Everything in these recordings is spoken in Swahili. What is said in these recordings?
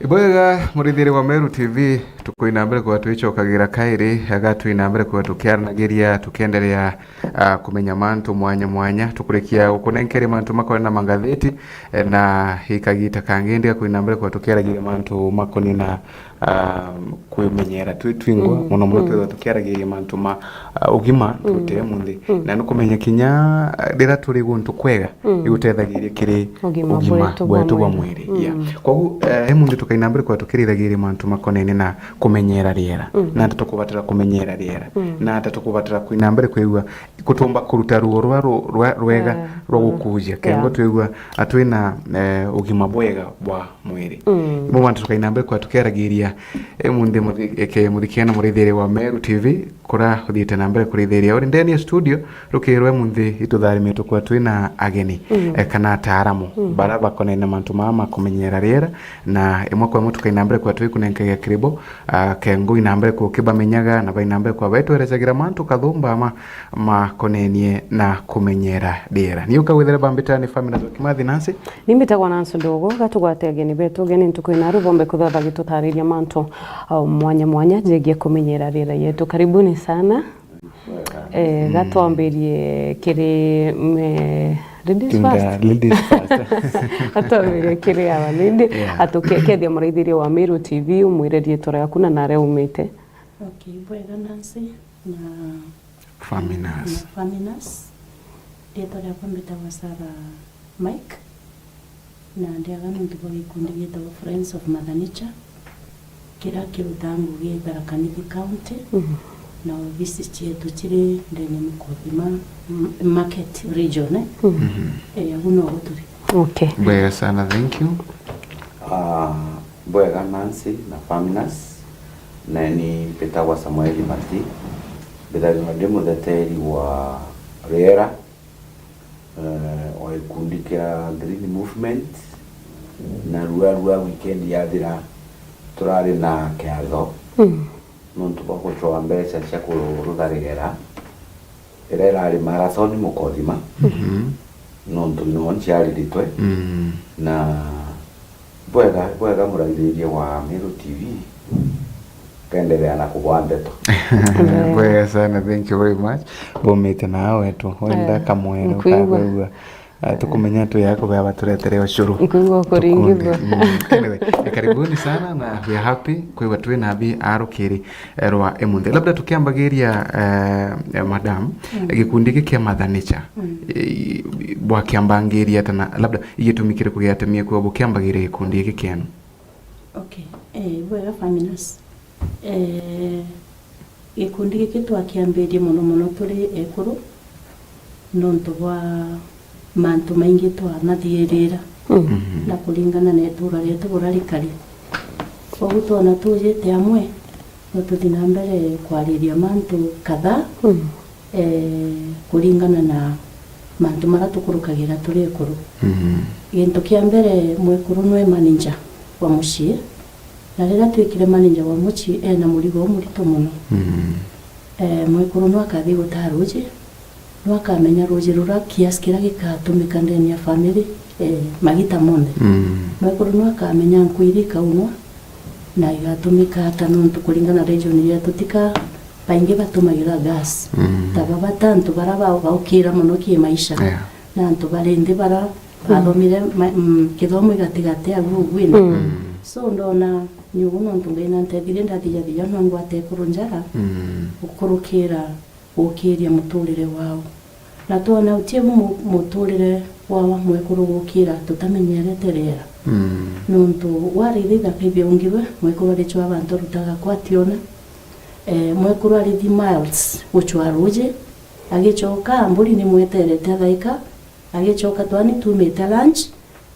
Ibwega murithiri wa Meru TV tukwina mbere kwa twicokagira kairi agatwina mbere kwa tukiaranagiria tukiendelea kumenya mantu mwanya tukurikia ukunenkeri mantu makoni na mangatheti na hikagita kangindi kwina mbere kwa tukiaragiria mantu makoni na kwimenyera twingwa muno muno tukiaragiria mantu ma ugima tute mundi na nukumenya kinya rira turi guntu kwega igutethagiria kiri ugima bwetu bwa mwiri kogu mundi tukaina mbere kwa tukirithagiria mantu makonene na kumenyera riera na tukubatira kumenyera riera na tukubatira kwina mbere kwigwa kutumba kuruta ruo rwega rwo gukujia kengo twigwa atwina ugima bwega bwa mwiri mu bantu tukaina mbere kwa tukeragiria mundi muthikiana murithiri wa Meru TV kura uthiite na mbere kurithiria uri ndeni ya studio rukirwe mundi itutharimite kwa twina ageni kana ataaramu bara bakonene mantu mama kumenyera riera na imwe kwa mutu kaina mbere kwa twikunenkagia kiribo kengo ina mbere kwa kibamenyaga na baina mbere kwa betwerezagira mantu kathumba makonenie na kumenyera riera ni ukawithira bambitani family zo Kimathi Nancy nimbitagwa Nancy Ndogo gatugwate ageni betu geni ntukwina rubombe kuthatha gitutariria mantu mwanya jegie kumenyera riera yetu karibuni sana gatwambirie kiri ladies first atawire kiri aba lindi atukethia muraithirio wa Meru TV umwirerie tora yakuna na re umite bwega Nancy na Faminas tora yakwa mbitagwa Sara Mike na ndiaga nundu bwa gikundi gitagwa Friends of Mother Nature kira kirutangu Tharaka Nithi County na ofisi yetu kiri ndene Mukothima market region yaguno guturi bwega sana thank you bwega Nancy na Faminas na ni petagwa Samuel Mati bidari ndimo mutheteri wa riera wa ikundi kia Green Movement na rua weekend yathira turari na kiatho nuntu bakuchwa mbeca cia kurutharigera irari marathon Mukothima nuntu no nchiaritwe na bwega muraithirie wa Meru TV kendelea na kubwa ndeto bwega sana thank you very much bomete nawe tu wenda kamwero kagwa tukumenya tu yako baba tuletere ushuru ikugo kuringirwa anyway karibuni sana na we are happy kwa twina abi arukiri rwa emunde labda tukiambagiria madam gikundi kia Mother Nature bwa kiambangiria tana labda igitumikire kugiatemia kwa bwa kiambagiria gikundi kienu bwega Faminas gikundi giki twakiambirie muno turi ekuru nonto bwa mantu maingi twanathirira na kuringana na itura rietu burarikari koguo twana tujite amwe no tuthina mbere kwariria mantu kadha kuringana na mantu mara tukurukagira turi ekuru gintu kia mbere mwekuru no manager wa mucii na rira twikire manager wa mucii na murigo murito muno mwekuru no akathi gutaruje wakamenya roje rura kiasi kira gikatumika ndani ya family magita monde mwekuru no akamenya nkuirika unwa na igatumika hata nuntu kuringana region ya tutika baingi batumagira gas taba batantu baraba baukira muno kie maisha na antu barende bara bathomire kithomo igatigate agugwina so ndona nyugo nontu ngaina ntethire ndathia no ngwate kurunjara ukurukira ukiria muturire wao na tona utie muturire wa mwekuru gukira tutamenyerete riera nuntu warithiga kibia ungiwe mwekuru arichwa abantu rutaga kwationa mwekuru arithi miles guchwa ruje agichoka mburi ni mweterete thaika agichoka twani tumite lunch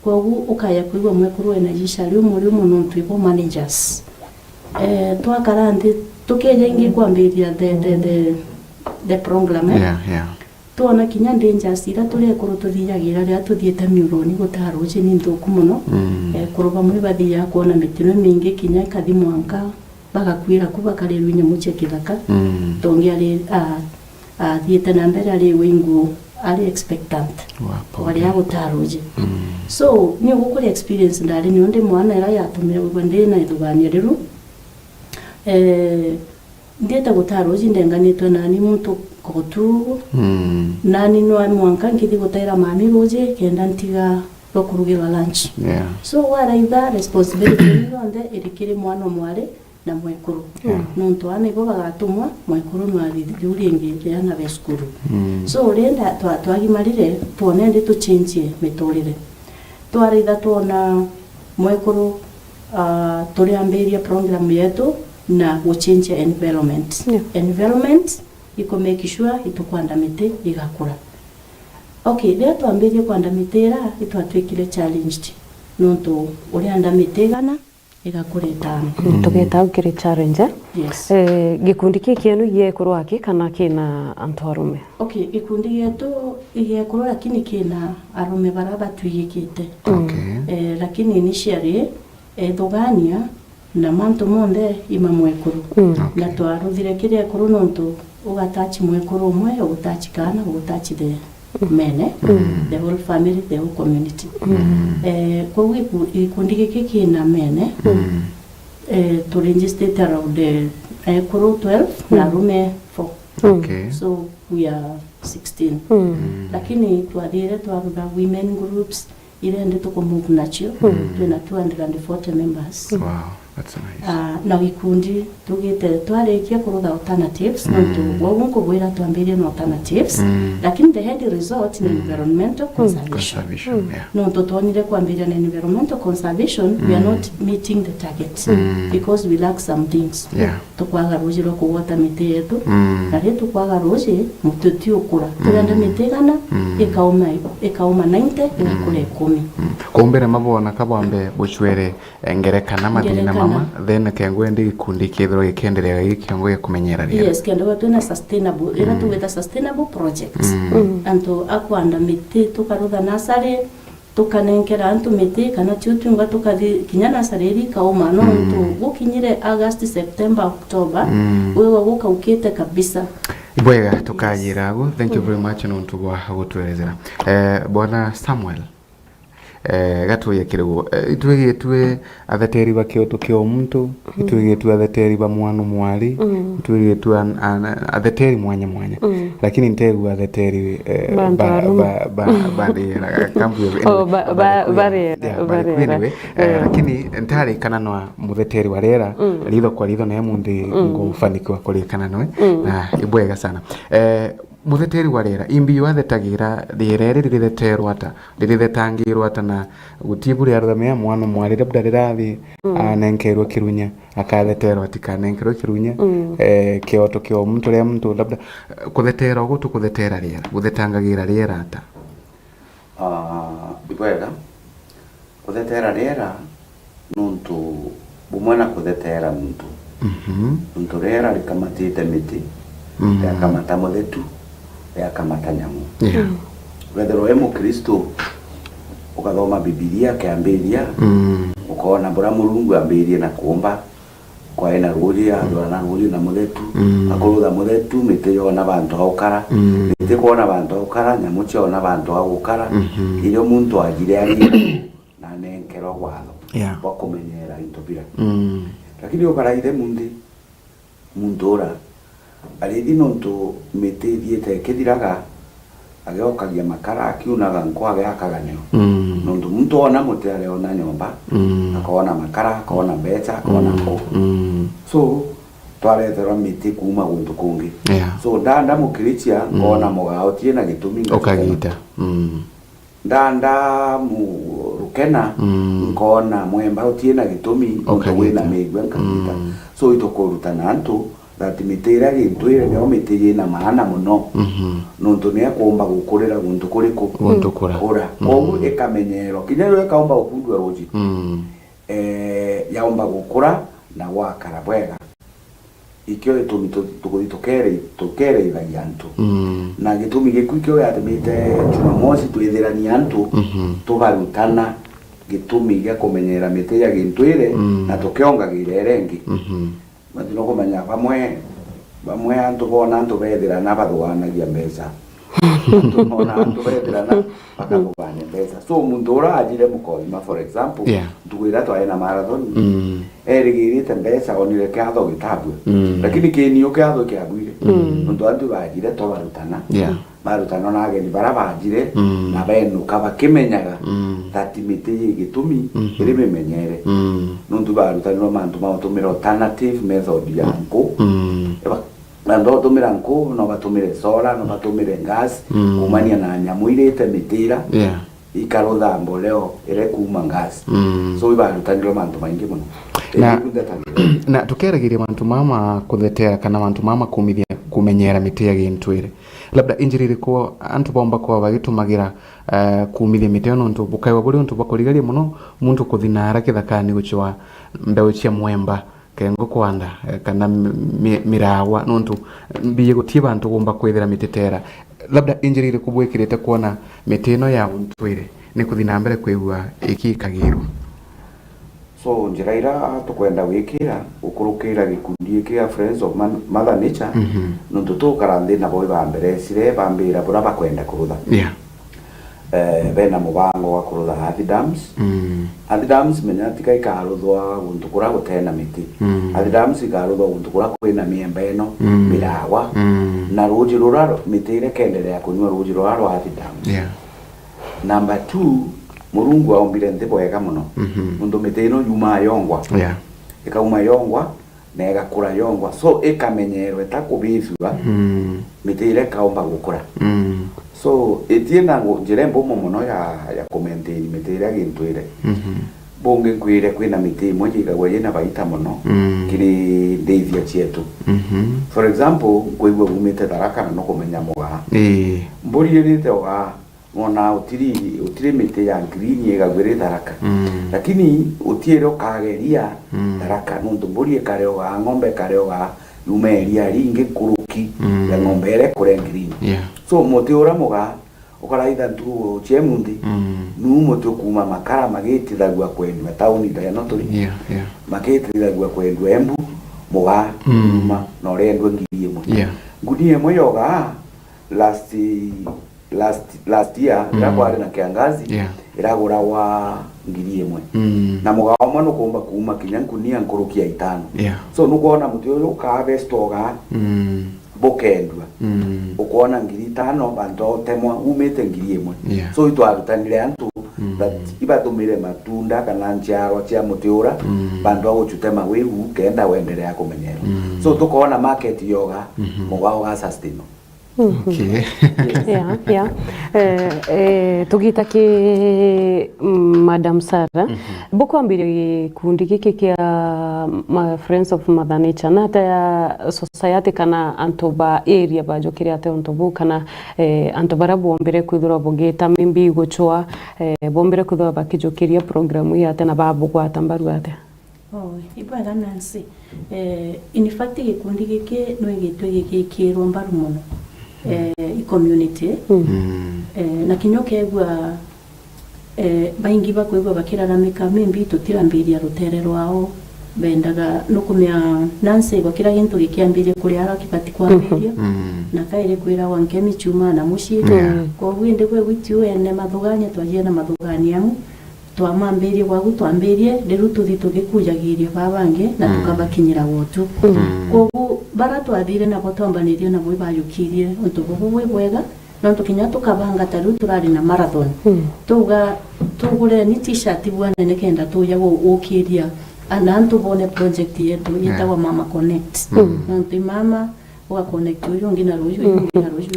kogu ukaya kuigwa mwekuru ena jishari muri nuntu ibo managers twakarandi tukejengi kwambiria the program tuona kinya dangers ira turi ekuru tuthiagira ria tuthiete miuroni gutaruje ni nthuku muno kuruba muri bathia kuona mitino mingi kinya kathi mwanka bagakwira kuba kare rwinya muche kithaka tongi ari thiete na mbere ari wingu ari expectant wali agutaruje So ni gukuri experience ndari ni onde mwana era yatumire gwende na ithugania riru ndieta gutaroji ndenganitwe nani muntu kotu nani no amwanka ngithi gutaira mami roje kenda ntiga rokurugira lunch. So wara ida responsibility ni onde irikiri mwana mwari na mwekuru nuntu anigo bagatumwa mwekuru nwari juri ngije na beskuru. So renda twagimarire tuone ndi tuchinjie miturire twaritha tuona mwekuru turiambiria program yetu na guchinjia environment. Environment iko make sure itukwanda miti igakura. Okay, rĩa twambirie kwanda miti ra itwatwikire challenged nuntu uria anda miti gana igakura itano tugeta ukiri challenge. Yes. Gikundi kienu giekuru aki kana kina antu arume? Okay, gikundi gitu giekuru lakini kina arume bara batwigikite. Okay. Lakini initially thugania na mantu monde ima mwekuru. Na twaruthire kiria kuru nuntu ugatachi mwekuru umwe ugatachi kana ugatachi the mene the whole family, the whole community. Kwa gikundi giki kina mene to register around kuru 12 na arume 4. Okay. So we are 16. Lakini twathire twaruga women groups ile ndi tukumove nacho twina 240 members. Wow, that's nice. Na wikundi tugite twarikia kurutha alternatives nontu wongo gwira twambirie na alternatives lakini the head result ni environmental conservation. Nontu twonire kwambiria na environmental conservation we are not meeting the target because we lack some things. Tukwaga ruji ro kuwata miti yetu na rĩu tukwaga ruji mututi ukura turenda miti gana ikauma 90 ikure 10. Kumbere mabona kabambe buchwere ngerekana madina mama then kengwende gikundi kithiro gikenderea gikiongo kumenyera ria. Yes, kendo tuna sustainable ira tuweta sustainable projects. Anto akwanda miti tukarutha nasari tukanenkera antu miti kana tutunga tukathi kinya nasari ri kauma no ntu gukinyire August, September, October wewe gukaukite kabisa. Bwega tukajirago. Thank you very much nuntu bwa gutwerezera. Bwana Samuel gatuye kirego itwege atheteri bakioto kio muntu itwege atheteri ba mwana mwali itwege atheteri mwanya lakini nteru atheteri ba kambu anyway lakini ntari kana no mutheteri wa rera litho kwa litho na mundi ngufanikiwa kulikana noe na ibwega sana. Mutheteri wa rera imbi wathetagira rere ritheterwa ata riretangirwa ata na gutiburi aruthamia mwana mwari labda rirathi anenkerwa kirunya akatheterwa tikanenkerwa kirunya kioto kio muntu ria muntu labda kuthetera gutu kuthetera rera guthetangagira rera ata ibwega kuthetera rera nuntu bumwana kuthetera muntu muntu rera rikamatite miti yakamata muthetu yakamata nyamu. Wethero we mukristo ukathoma Biblia kiambiria ukaona bora Mulungu ambirie na kuomba kwa ina ruri na ruri na muthetu akurutha muthetu miti yona bantu aukara miti kuona bantu aukara nyamu ciona bantu aukara iyo muntu agire ari na nenkero watho kwa kumenyera into bila lakini ukaraire mundura arithi nontu miti thiete kithiraga agiokagia makara akiunaga nkwa akaganyo nontu muntu ona muti ariona nyomba akaona makara akaona mbeca akaona ko so twaretherwa miti kuma gundu kungi so ndanda mukirichia ngona mugao tiena gitumi ukagita ndanda murukena ngona mwemba utiena gitumi wina migwa nkagita so itokurutana antu that mitira gintwire ne omitiye na maana muno nuntu ne akomba gukurira guntu kuriku guntu kura kogu ekamenyero kinero ekaomba okundwa roji yaomba gukura na wakara bwega ikyo etumito tukere ibayantu na gitumi gikwikyo yatemite Jumamosi twithirania antu tubarutana gitumi gya kumenyera mitira gintwire na tukiongagira rengi matino kumenya bamwe antu bona antu bethira na bathwanagia mbeca tunaona antu bereterana bakakubane mbesa so muntu urajire mukoima for example tukwira twaena marathon erigirite mbesa onire katho gitabwe lakini kinio katho kiagwire muntu antu bajire tobarutana marutano na ageni barabajire na benu kaba kimenyaga tati miti gitumi iri bimenyere nuntu barutaniro mantu mautumira alternative method ya nko ndo tumira nko no batumire solar no batumire gas umania na nyamu irete mitira ikarotha mboleo ire kuma gas so ibarutaniro mantu maingi muno na tukeragiria mantu mama kuthetea kana mantu mama kumenyera miti ya gintwire labda injiri ko antu bomba ko bagitumagira kumithia miti no ntu bukaiwa buri ntu bakorigaria muno muntu kuthinara kithakani guchwa mbeu cia mwemba kengo kwanda kana mirawa nontu mbiye gutie bantu gomba kwethera mititera labda injiri kubwekirete kuona miti no ya untwire ni kuthina mbere kwigwa ikikagirwo so njiraira tukwenda wikira ukurukira gikundi kia Friends of Mother Nature nuntu tukarande na boy bambere sire bambira bura bakwenda kurutha bena mubango wa kurutha Athi Dams Athi Dams menyatika ikaruthwa guntu kura gutena miti Athi Dams ikaruthwa guntu kura kwina miemba eno mirawa na ruji ruraro miti ile kendelea kunywa ruji ruraro Athi Dams number 2 Murungu aombire nte boega muno mundu miti ino yuma yongwa ikauma yongwa na igakura yongwa so ikamenyerwe takubithwa miti ile kaomba gukura so etiena njirembo muno ya commentating miti ile gintwire bonge kwire kwina miti moja igagwa yena baita muno kiri ndeithia chietu for example kwigwa umite Tharaka na no kumenya muga mburi irite wa mona utiri miti ya green igagwire Tharaka lakini utiero kageria Tharaka nundu mburi kareo ga ng'ombe kareo ga yumeria ringi kuruki ya ng'ombe ile kure green so muti ura muga ukaraitha ntu chemundi nu muti kuma makara magitithagwa kwendwa tauni da no turi magitithagwa kwendwa Embu muga ma no rendwe ngiri imwe ngudi imwe yoga last year irakwari na kiangazi iragura wa ngiri imwe na muga omwe no kumba kuma kinyankunia nkurukia 5 so nukuona muti uyu kabestoga bokendwa ukuona ngiri 5 bantu temwa umete ngiri imwe so itwarutanire antu that ibatumire matunda kana njaro cia mutiura bantu aguchutema wigu kenda wendelea kumenyera so tukoona market yoga mugao ga sustain okay tugita ki Madam Sarah bukwambire kundi giki kia Friends of Mother Nature na ta society kana antoba area bajokiri ate ontobu kana antobara bombere kwithura bogeta mimbi gochwa bombere kwithura bakijokiria programu ya tena babu kwa tambaru ate ibara Nancy in fact gikundi giki no igitwe giki kiromba rumono community na kinyokegwa baingi bakwegwa bakiraramika mimbi tutirambiria rutere rwao bendaga nukumya Nancy bakira gintu gikiambirie kuri ara kibati kwambiria na kaire kwira wankemi chuma na mushi kwa winde kwe witio ene mathuganya twaje na mathugania twamambirie gwagu twambirie riru tuthi tugikujagiria babange na tukabakinyira wotu kogu bara twathire na botombanirie na boi bayukirie untu bwo bwega no tukinya tukabanga taru turari na marathon tuga tugure ni t-shirt bwana nekenda tuya ukiria anantu bone project yetu yitawa Mama Connect nti mama wa connect uyu ngina ruju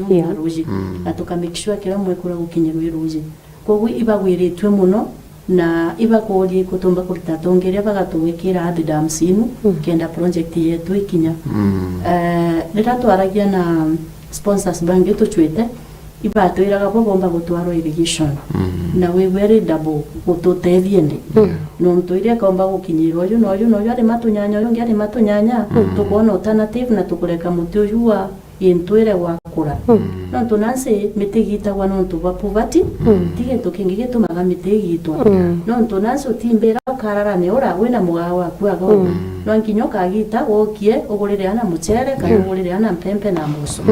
ngina ruju na tuka make sure kila mwekura gukinyirwe ruju kogu ibagwiritwe muno na ibakori kutomba kurita tongeria bagatuwekira Athi Dams inu kenda project yetu ikinya rira twaragia na sponsors bangi tuchwete ibatwiraga bomba gutwaro irrigation na we very double gututethie ndi no mtuiria kaomba gukinyirwo uyu no ari matunyanya uyu ngari matunyanya tukuona alternative na tukureka muti uyu wa yintwire wa igakura nontu nanse mite gitagwa nontu bwa poverty tige tukingi gitumaga mite gitwa nontu nanse utimbera ukararane ora wina mugawa waku ago no nkinyo kagita wokie ugurire ana mucere kana ugurire ana mpempe na muso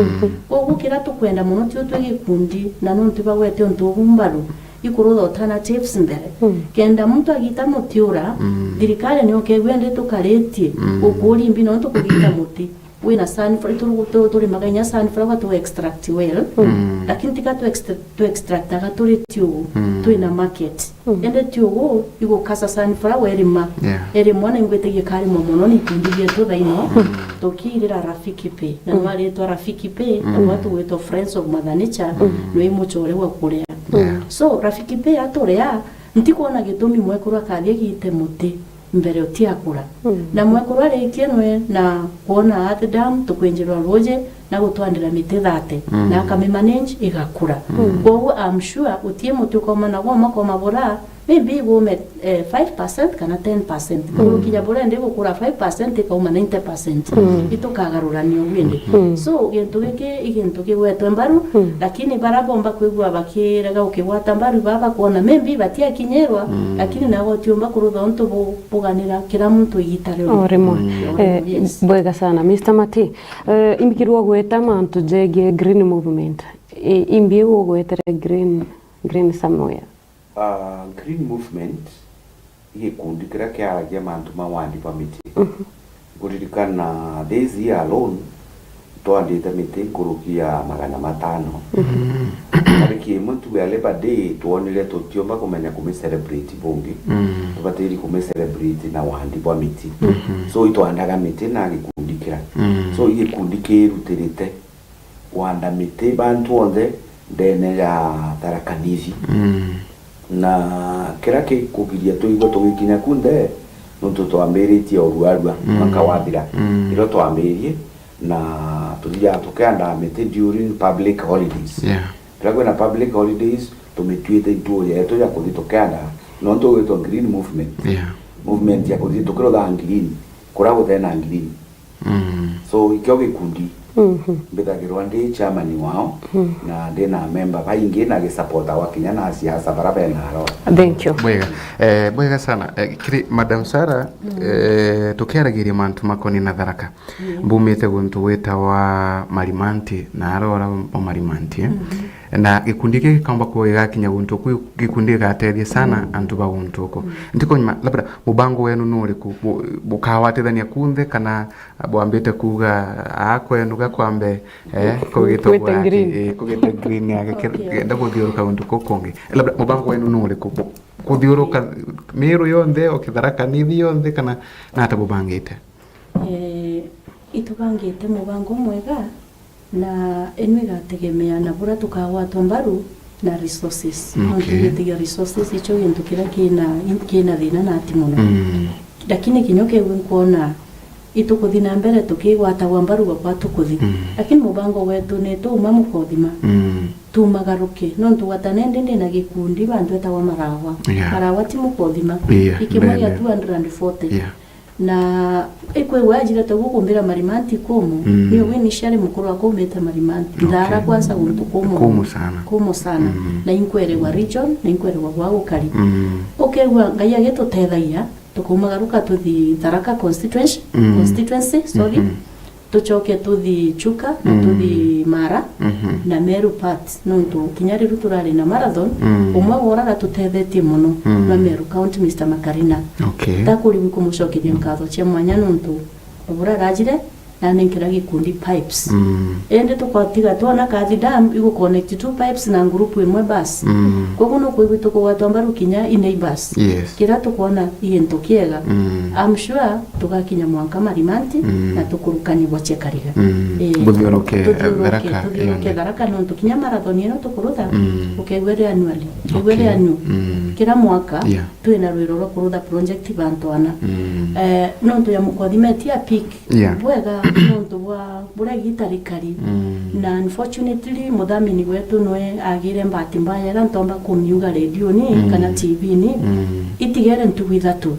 ugukira tukwenda muno tio twigikundi na nontu bagwete ontu bumbaru ikuruda alternatives mbere kenda muntu agita mutiura thirikari ni okegwende tukaretie ukuri mbino tukugita muti wina sunflower turi maganya sunflower to extract well lakini tika to extract aga turi tiu tuina market ende tiu igo kasa sunflower eri mwana ingwete kari momono ni kundiye to daino tokirira rafiki pe na wale to rafiki pe na watu weto friends of mother nature no imuchore wa kurea so rafiki pe atorea ntikuona gitumi mwekuru akathie gite muti mbere utiakura na mwekuru arikienwe na kuona at dam tukwenjerwa roje na gutwandira miti 30 na kame manage igakura kwa I'm sure utie muti ukoma na goma koma bora maybe go met 5% kana 10% kurukinya bora ndego kura 5% ikauma 90% itokagarurania wende so igintu gigwetwe mbaru lakini barabomba kwigwa bakiraga ukigwata mbaru baba kuona maybe batia kinyerwa lakini nago tiomba kurutha onto buganira kila muntu igitare orimo bwega sana Mr. Mati imbikirwa gweta mantu jege green movement imbiwo gwetere green somewhere green movement igikundi kira kiaragia mantu mawandi pa miti kuririkana this year alone twandite miti kurukia 500 tariki muntu ya Labor Day tuonire tutiomba kumenya celebrate bungi tubatiri celebrate na wandi pa miti so itwandaga miti na gikundi kira so igikundi kirutirite wanda miti bantu onde ndene ya tarakanizi na kira ke kugiria tuigo tugikinya kunde nuntu twambiritie oruarua makawathira iro twambirie na tulia tukanda mete during public holidays kira na public holidays tumetuite ituo yetu ya kuthi tukanda no nto green movement ya kuthi tukiro da green kura guthena green so ikyo gikundi mbethagirwa ndi chairman wao na ndina member baingi na gisupporta wakinya na siasa barabara na ro. Thank you. Bwega sana kiri Madam Sarah tukeragiria mantu makoni na Tharaka mbumite guntu weta wa Marimanti na arora o Marimanti na gikundi giki kamba ko igakinya guntu ku gikundi gateithia sana antu ba guntu ko ndiko nyuma labda mubango wenu nuri ku bukawatithania kunthe kana bwambite kuga akwenu gakwambe kugito gwaki kugito green yake kenda kuthiuruka guntu kokonge labda mubango wenu nuri ku kuthiuruka miru yonthe okitharaka nithi yonthe kana na tabubangite itubangite mubango mwega na enwe gategemea na bura tukawatwa mbaru na resources ndio resources icho gintu kira kina thina na atimuno lakini kinyoke kuona itukuthina mbere tukigwata wa mbaru gwa tukuthi lakini mubango wetu ni tuma mukothima tumagaruke no tuwatane ndinde na gikundi bantu etawa marawa ti mukothima ikimwe ya 240 na ekwe wajira tugukumbira Marimanti kumu niyo weni share mukuru akometa Marimanti ndara kwanza guntu kumu sana na inkwere wa region na inkwere wa gwagukari okerwa ngaya geto tethaia tukumagaruka tuthi Tharaka constituency sorry tuchoke tuthi Chuka na tuthi Mara na Meru part nontu kinyari ruturari na marathon umwe worara tutethetie muno na Meru County Mr. Makarina takuri wikumushokeria nkatho cia mwanya nontu ubura rajire na ninkira gikundi pipes ende tukwatiga tuona kathi dam igo connect two pipes na group imwe bus koguo no kwigwitu kugwatwa mbaru kinya inei bus kira tukuona iento kiega I'm sure tugakinya mwanka Marimanti na tukurukani gwache kariga buthiuruke Tharaka no tukinya marathon ino tukurutha ukegwere annually igwere annu kira mwaka twina rwiro rwo kurutha project bantwana no tu ya mukothimeti a peak bwega nontu bwa bura gitarikari na unfortunately mudhamini wetu noe agire mbati mbaya ra ntomba kumiuga radio ni kana TV ni itigere ntuwitha tu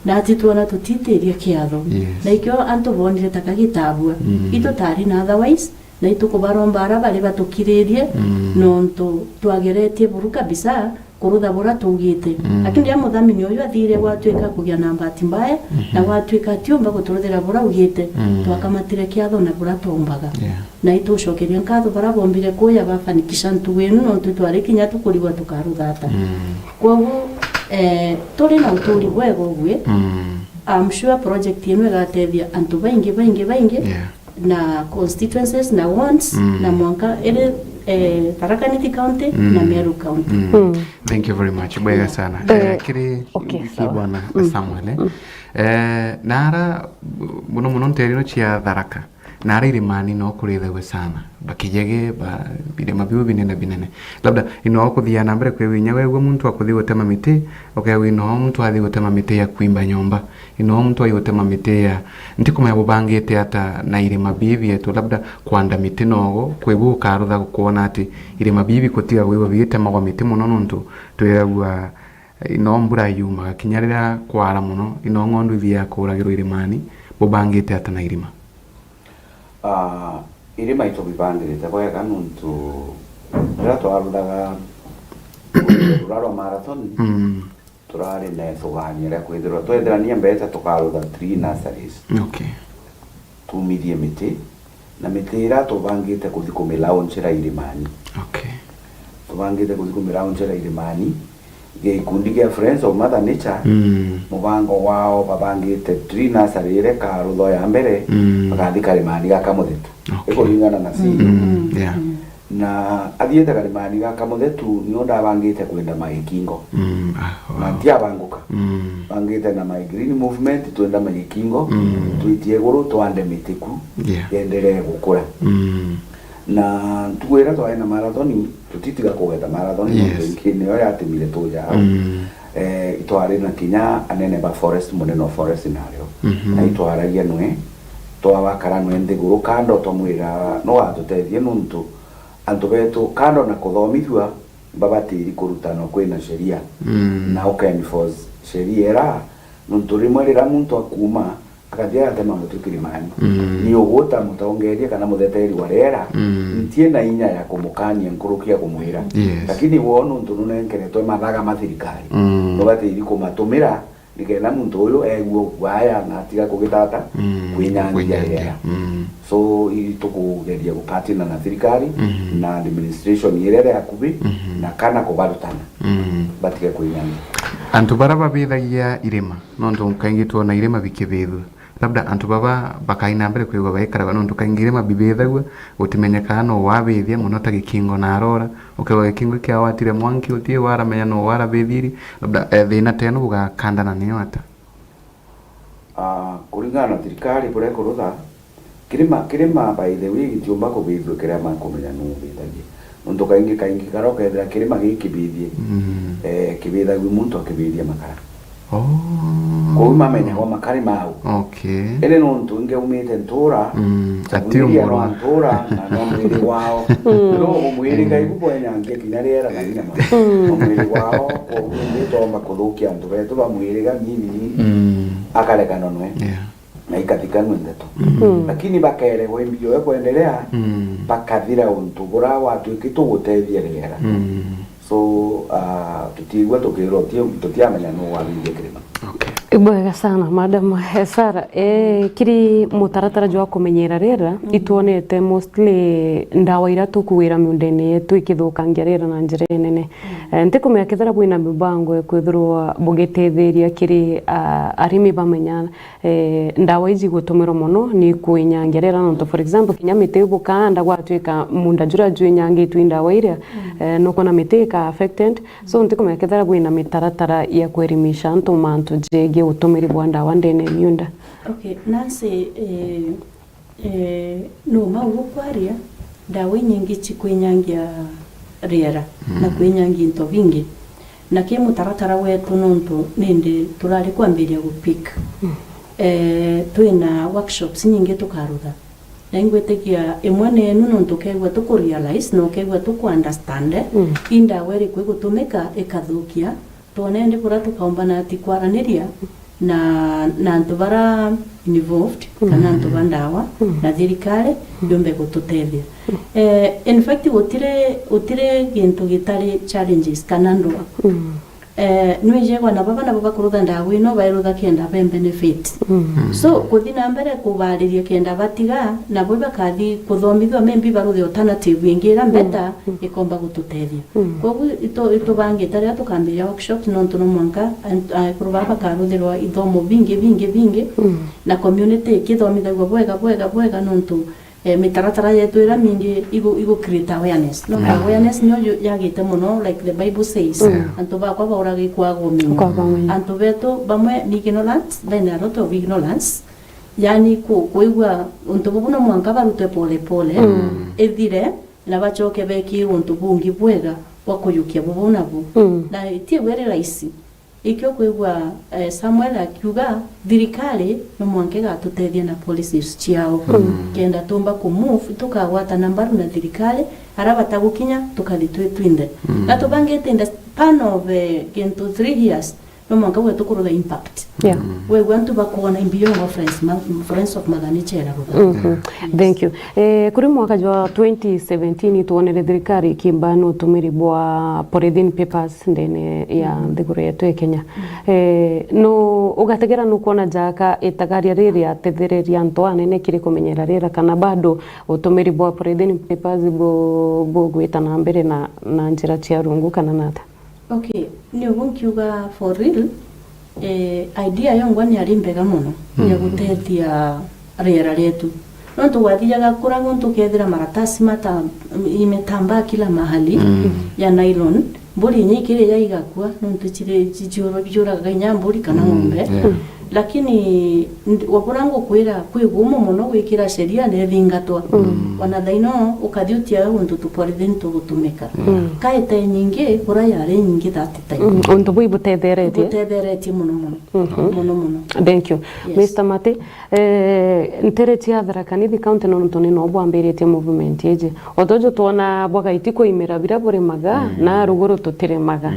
na atitwana tutitiria kiatho na ikyo antu bonire takagitabua ito tari na otherwise na itukubaromba ara bari batukiririe nontu twageretie buru kabisa kurutha bura tugite lakini ndia muthamini uyu athire gwatuika kugia na mbati mbaya na gwatuika tiumba guturuthira bura ugite twakamatire kiatho na bura tumbaga na itucokeria nkatho bara bombire kuya bafanikisha ntu wenu nontu twari kinya tukurigwa tukarutha ata koguo turi na uturi bwega ugwe I'm sure project yenu igatethia antu baingi na constituencies na wards na mwanka ile Tharaka Nithi County na Meru County. Thank you very much. Bwega sana. Kiri bwana Samuel. Nara muno nterino chia Tharaka. Nara irimani no kurithawe sana. Bakijege birema biu binene. Labda ino kuthia na mbere kwewinya wewe muntu akuthi gutema miti, okay ino muntu athi gutema miti ya kuimba nyomba. Ino muntu athi gutema miti ya ntikuma yabubangite ata na irima bibi etu labda kwanda miti nogo kwebuka arutha kuona ati irima bibi kutiga gwiwa bigitema kwa miti muno nuntu twiragwa ino mbura yuma kinyarira kwara muno ino ngondu ithia kuragirwo irimani bubangite ata na irima. Irima ito bibangirite bwega nuntu rira twaruthaga ruraro marathon turari na thuganyira kwithirwa twethirania mbeca tukarutha 3 nurseries tumirie miti na miti ira tubangite kuthi kumilaunchira irimani tubangite kuthi kumilaunchira irimani gikundi gia Friends of Mother Nature mubango wao babangite 3 nursery ire karutho ya mbere bagathi karimani gaka muthetu ikuringana na na athiete karimani gaka muthetu ni onda bangite kwenda maikingo na tia banguka bangite na my green movement twenda maikingo twitie guru twande mitiku yendelee gukura na tuwera twaina marathoni tutitiga kuweta marathoni ngine yo yatimire tuja itwari na kinya anene ba forest muneno forest nario na itwaragia nwe twabakara nwe ndiguru kando tomwira no atutethie nuntu antu betu kando na kuthomithua babatiri kurutana kwina sheria na ukenforce sheria era nuntu rimwe rira muntu akuma akathia atema mutu kirimani ni ugota mutaongeria kana mutheteri wa rera ntie na inya ya kumukania nkurukia kumwira lakini wonu ntu nunenkeretwe mathaga mathirikari no batiri kumatumira nikena muntu uyu eguo waya na tiga kugitata kwinyangia rera so itukugeria gupatina na thirikari na administration yerere yakubi na kana kubarutana batige kwinyangia antu baraba bithagia irima nontu kaingi tuona irima bikibithu labda antu baba bakaina mbere kwigwa baikara nontu kaingi irima bibithagwa utimenyeka no wabithia muno ta gikingo na arora ukewa gikingo kia watire mwanki utie wara menya no wara bithiri labda thina teno gugakandana niyo ata kuringana na thirikari bure kurutha kirima by the way gitiumba kubithwe kirema kumenya no bithagia nontu kaingi karoka ethira kirima gikibithie kibithagwa muntu akibithia makara kwa mamenya wa makari mau ele nontu nge umite ntura atiumba no ntura na no mwiri wao no mwiri ngai kubonya nge kinarera na nyama mwiri wao kwa mwiri tomba kuthukia antu betu ba mwiri ga nini akaleka nonwe na ikatika mwendeto lakini bakere wembio yo kuendelea bakathira untu bura watu ikitugutethia rera so tutigwa tukiro tutiamenya no wabithia kirima Bwega sana madam Sara kiri mutaratara jwa kumenyera rera ituonete mostly ndawa ira tukuwira miundene yetu ikithukangia rera na njira nene ntikumenya kethera bwina mibango kwithirwa bugetetheria kiri arimi bamenya ndawa izi gutumira muno ni kuinyangia rera nonto for example kinya mite bukanda gwatwika munda jura jwinyangi tu ndawa ira no kona mite ka affected so ntikumenya kethera bwina mitaratara ya kwerimisha antu mantu jege utumiri bwa ndawa ndene miunda. Nancy no maugo kwaria ndawa nyingi chikwinyangia riera na kwinyangia into vingi na ke mutaratara wetu nontu ninde turari kwambiria gupika twina workshops nyingi tukarutha na ingwetekia imwe nenu nontu kegwa tukurealize no kegwa tukuunderstand indawa iri kwigutumika ikathukia tuone ndi bura tukaombana ati kwaraniria na antu bara involved kana antu bandawa na thirikari yombe gututethia in fact utire gintu gitari challenges kana ndwa nweje kwa na baba kurutha ndawa ino bairutha kenda ba benefit so kuthina mbere kubariria kenda batiga na bo bakathi kuthomithwa membi baruthe alternative ingira mbeta ikomba gututethia kogu ito bangi tare tukambia workshop no mwanka kurubaba karuthirwa ithomo bingi na community kithomithagwa bwega nontu mitaratara yetu ira mingi igo create awareness no awareness nyo yagite muno like the bible says antu bakwa baurage kwago mingo antu beto bamwe ni ignorance bene a lot of ignorance yani kuigwa untu buno mwanka barute pole ethire na bachoke beki untu bungi bwega wakuyukia bubona bu na itie were raisi ikyo kuigwa Samuel akiuga thirikari no mwanke gatutethia na policies ciao kenda tumba ku move tukagwata nambaru na thirikari arabata gukinya tukathitwe twinde na tubangete in the span of into 3 years no mwanka wetu kurutha impact we want to bakuona imbio of friends of Madanichera thank you kuri mwaka wa 2017 tuonere thirikari kimbano tumiri bwa polythene papers ndene ya thiguru yetu ya Kenya no ugategera no kuona jaka itagaria riri atethereria ntwane ne kiri kumenyera rira kana bado utumiri bwa polythene papers bo gwita na mbere na njira cia rungu kana nata. Okay, ni ubunkiuga for real idea yongwa ni alimbega muno ya gutethia rera letu no tuwathiaga kurago tukethira maratasi mata imetambaa kila mahali ya nylon mburi nyikire ya igakua no tuchire juraga nyamburi kana ng'ombe lakini wakurango kwira kwigumo muno gwikira sheria ne thingatwa wana thaino ukathiutia untu tupolythene tugutumika kaite nyingi kura yare nyingi thatita untu bui butetheretie muno thank you Mr. Mate ntereti athara kanithi county no ntone no bwambiritie movement eje otojo tuona bwaga itiko imera bira bore maga na ruguru tutire maga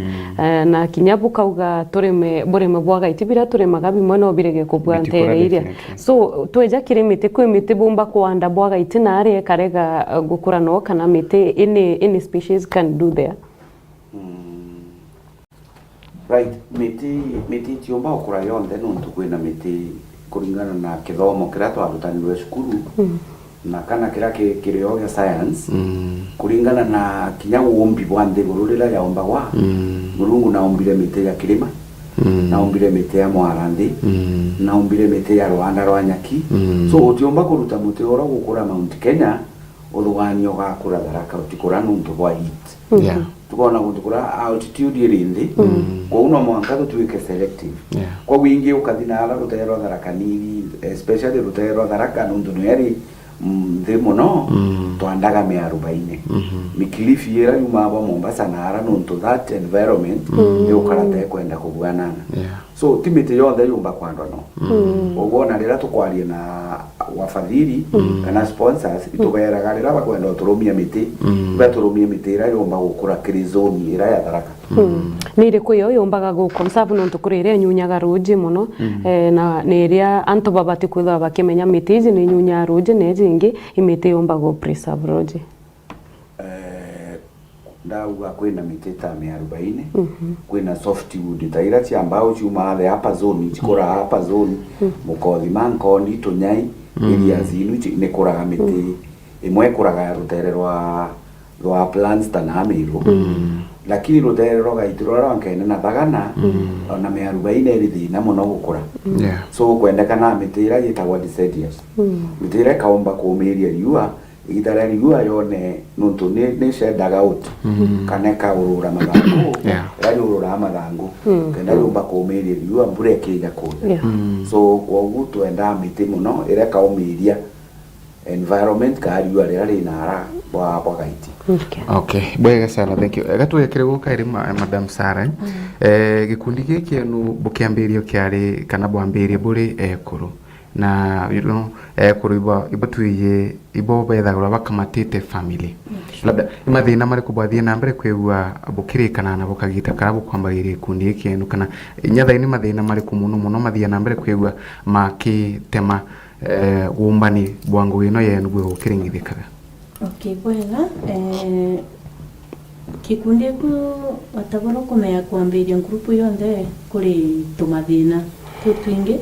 na kinyabu kauga tureme bore mabwaga itibira ture maga bimwe no birege kubwa ntereire so tweja kire mite kwe mite bomba kuanda bwaga itina ari karega gukura no kana mite any species can do there right miti tiomba okura yonde nuntu kwina miti kuringana na kithomo kira twarutanirwe cukuru na kana kira kirio gya science kuringana na kinya uumbi bwa nthiguru rira yaomba wa Mulungu na umbire miti ya kirima na umbire miti ya mwarandi na umbire miti ya Rwanda rwa nyaki so utiomba kuruta muti ora gukura Mount Kenya uruganio gakura Tharaka utikura nuntu bwa heat tukona gutukura altitude irindi kwa uno mwanka tuwike selective kwa wingi ukathina ala rutero Tharaka nini especially rutero Tharaka nundu neri ndimo no twandaga 40 mikilifi era yuma aba Mombasa na ara nuntu that environment ukarate kwenda kubwanana so timite yothe yumba kwandwa no ubona rira tukwarie na wafadhili kana sponsors itugeraga rira bakwenda turumia miti baturumia miti ira yumba gukura kirizoni ira ya Tharaka nire kuyo yumbaga gukonsabu nontu kurire nyunyaga ruji muno na neria anto babati kuthwa bakimenya miti izi ni nyunya ruji nejingi imiti yumba go preserve ruji ndauga kwina miti ta 40 kwina softwood ta ira cia mbao ciuma the upper zone cikora upper zone mukothi mankoni tunyai iria zinu ni kuraga miti imwe kuraga rutere rwa plants ta na miru lakini rutere rwa itirora wankene na thagana na 40 iri thina muno gukura so kwendekana miti ira yitagwa deciduous miti ira kaomba kuumiria riua igitara riua yone nuntu ni shendaga uti kana ka urura mathangu rari urura mathangu kenda yumba kuumiria riua mbure kija kuya so wogu twenda miti muno ira kaumiria environment ka riua rari nara bwa gaiti okay bwega sana thank you gatwekere gukaire madam Sarah gikundi giki no bukiambirio kiari kana bwambirie buri ekuru na kuruiba ibatuye ibo bethagura bakamatite family labda imathina mariku bwathie na mbere kwigua bukirikana na bukagita karabu kwambagire kundi kindu kana nyathaini mathina mariku muno mathia na mbere kwigua makitema gumbani bwangu ino yenu gwe gukiringithikaga. Okay, kwega kikundi ku wataboro kumea kuambiria grupu yonthe kuri tumathina twingi.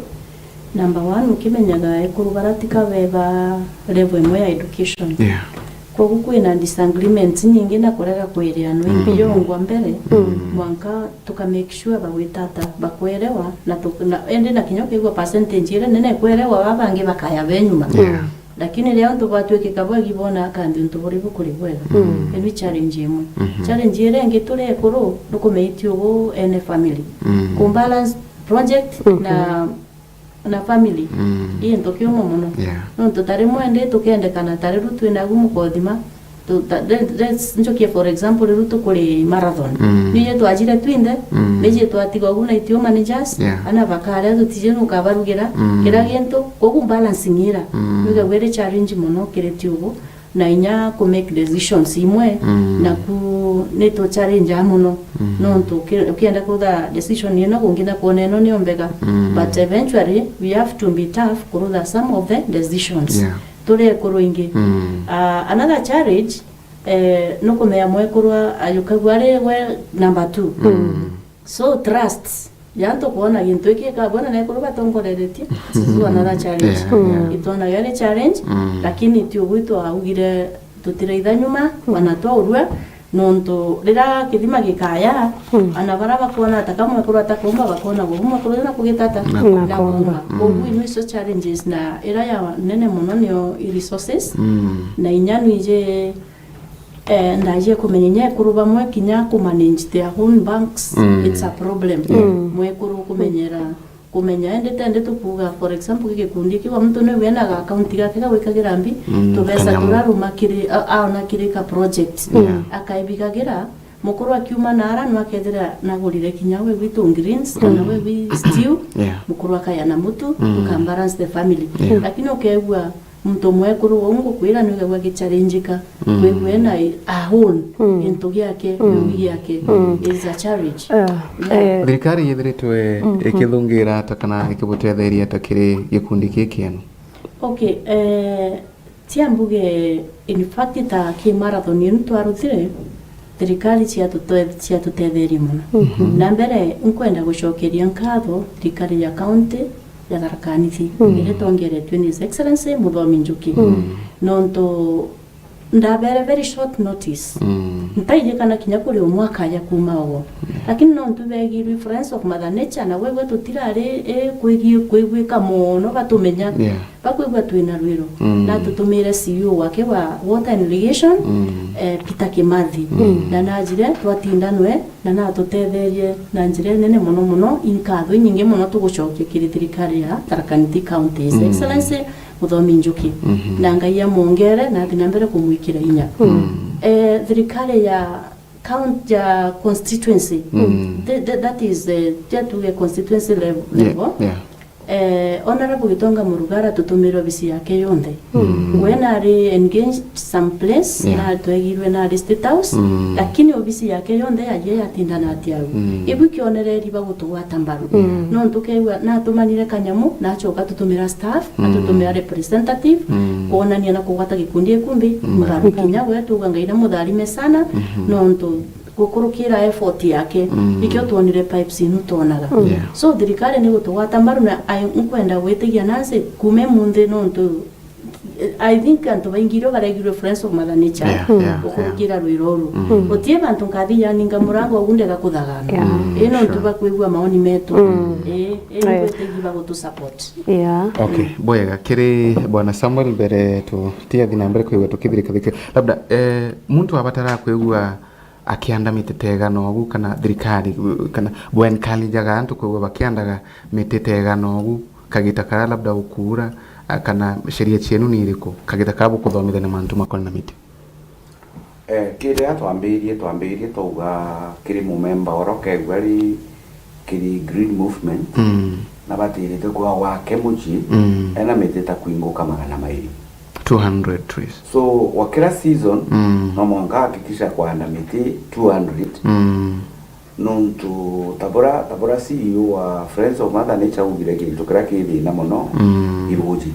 Number 1 ukimenyaga ekuru baratika beba level imwe ya education. Yeah. Kwa kwina disagreements nyingi na kurega kwiriano ingyo ngwa mbere mwanka tuka make sure bagwitata bakwelewa na ende na kinyo kigwa percentage ile nene kwelewa babange bakaya benyuma. Lakini leo ntubatuike kabwa gibona kandi ntuburi bukuri bwega ebi challenge imwe challenge ile ngitule ekuru nukumeitio go ene family kumbalance project na family iyi ntokyo muno no tutare mwende tukendekana tare rutu na gumu kodima let's njokie for example rutu kuri marathon niye twajire twinde meje twatiga guna itio managers ana bakara tutije nukabarugira kira gento ko balancing ira niga were challenge muno kiretio na inya ku make decisions imwe na ku neto challenge amuno no to ukienda kuda decision yeno kungina kuoneno ni ombega but eventually we have to be tough kuruda some of the decisions tole kuruingi another challenge no kumea mwekurwa ayukagware we number 2 so trust yanto kuona gintu iki kabona na kuruba tongoreretie sizu another challenge itona yale challenge lakini tio gwito augire tutireitha nyuma wanatoa urwa nonto rira kithima gikaya anabara bakona atakamwe kurwa atakomba bakona guma kurwa kugitata na kumba obu ino iso challenges na era ya nene muno nio resources na inyanu ije ndaje kumenyenya kuruba mwe kinya ku manage their own banks it's a problem mwe kuru kumenya ende tukuga for example kikundi kiwa mtu ne wena ga account yake ga wikagira mbi tubesa turaruma kiri na kirika project akaibikagira mukuru akiuma nara no akethira nagurire kinyawe witu greens na we stew mukuru akaya na mutu tukambalance the family lakini okegwa mtu mwekuru wongo kwira niwe wage challengeka wewe na ahon into yake yake is a challenge thirikari yethiritwe ikithungira takana ikibutetheria takiri gikundi kikiano. Okay, tiambuge in fact ta ki marathon ni twaruthire thirikari cia tutetheria muno na mbere nkwenda gucokeria nkatho thirikari ya county ya Tharaka-Nithi ile tongeretwe ni His Excellency Muthomi Njuki nonto ndabere very short notice ntaije kana kinya kuri umwaka ya kumawo lakini nonto begirwe Friends of Mother Nature na wewe tutirare kwigwika muno batumenya bakwigwa twina rwiro na tutumire CEO wake wa Water and Irrigation Peter Kimathi na najire twatindanwe na natutetherie na njire nene muno inkatho nyingi muno tugucokia kiri thirikari ya Tharaka-Nithi County His Excellency Muthomi Njuki na ngai ya muongere na thina mbere kumwikira inya thirikari ya count ya constituency that is the constituency level honorable Gitonga Murugara tutumiro bisi yake yonde when are engaged some place na twegirwe na State House lakini obisi yake yonde aje yatindana atiaru ibu kionereri bagutwa tambaru no ntukewa na tumanire kanyamu na choka tutumira staff na tutumira representative kuonania na kugwata gikundi ekumbi muraru kinya wetu gangaira mudharime sana no ntu gukurukira effort yake ikyo tuonire pipes inu tonaga so thirikari ni gutugwata mbaru na nkwenda gwitigia nase kume munde nonto I think antu baingiro baregirwe Friends of Mother Nature gukurukira rwiroru utie bantu kathi ya ninga murango gunde gakuthagana ino ntu bakwigwa maoni metu gwitigi bagutu support okay boyega kiri bwana Samuel mbere tutia thina mbere kwigwa tukithirika labda muntu abatara kwigwa akianda mitetegano ogu kana thirikari kana bwen kali jaga antu kwigwa bakiandaga mitetegano ogu kagita kara labda ukura kana sheria cienu ni iriko kagita kabu kuthomithania mantu makona na miti kire atwambirie tuga kiri mumemba oroke gwari kiri green movement na batirite kwa wake muji ena miti ta kuinguka 200 200 trees. So wakira season no mwanga hakikisha kwanda miti 200 nuntu tabora CEO wa Friends of Mother Nature ugire kintu kira kithi na muno ibuji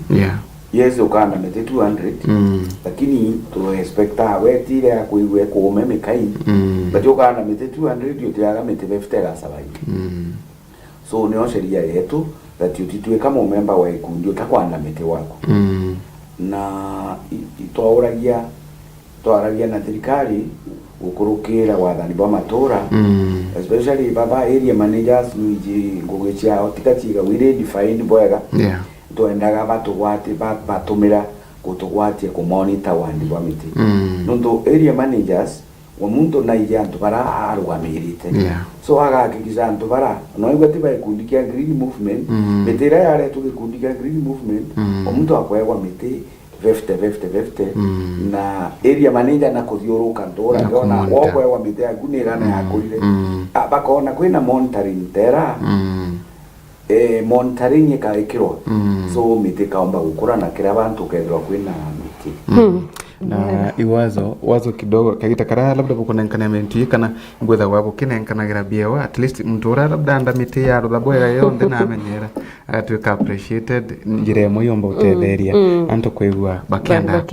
yes ukanda miti 200 lakini to expecta wetire ya kuigwe kuume mikai but ukanda miti 200 yotiaga miti 50 gasabai so nio sheria yetu that utitwe kama member wa ikundi utakwanda miti wako na twaragia na thirikari ukurukira wathani bwa matura especially baba area managers nuiji ngugicia otikachiga we defined boega twendaga batugwati batumira gutugwatia ku monitor wandi bwa miti nundu area managers wa muntu na ijantu bara arugamirite so agakikisha antu bara no igwati ba ikundi kia green movement mitira yare tugikundi kia green movement omuntu akwegwa miti 50 na area manager na kuthiuruka ndora ngona wokwe wa mite agunira na yakurire bakona kwina monitoring tera monitoring ikaikirwa so mite kaomba gukura na kila bantu kendwa kwina miti na iwazo kidogo kagita kara labda bukonenkana menti kana ngwetha wabo kinenkana gira biewa at least mtura labda anda miti ya ruthabwega yonde na amenyera atwika appreciated njire moyomba utetheria anto kwigwa bakianda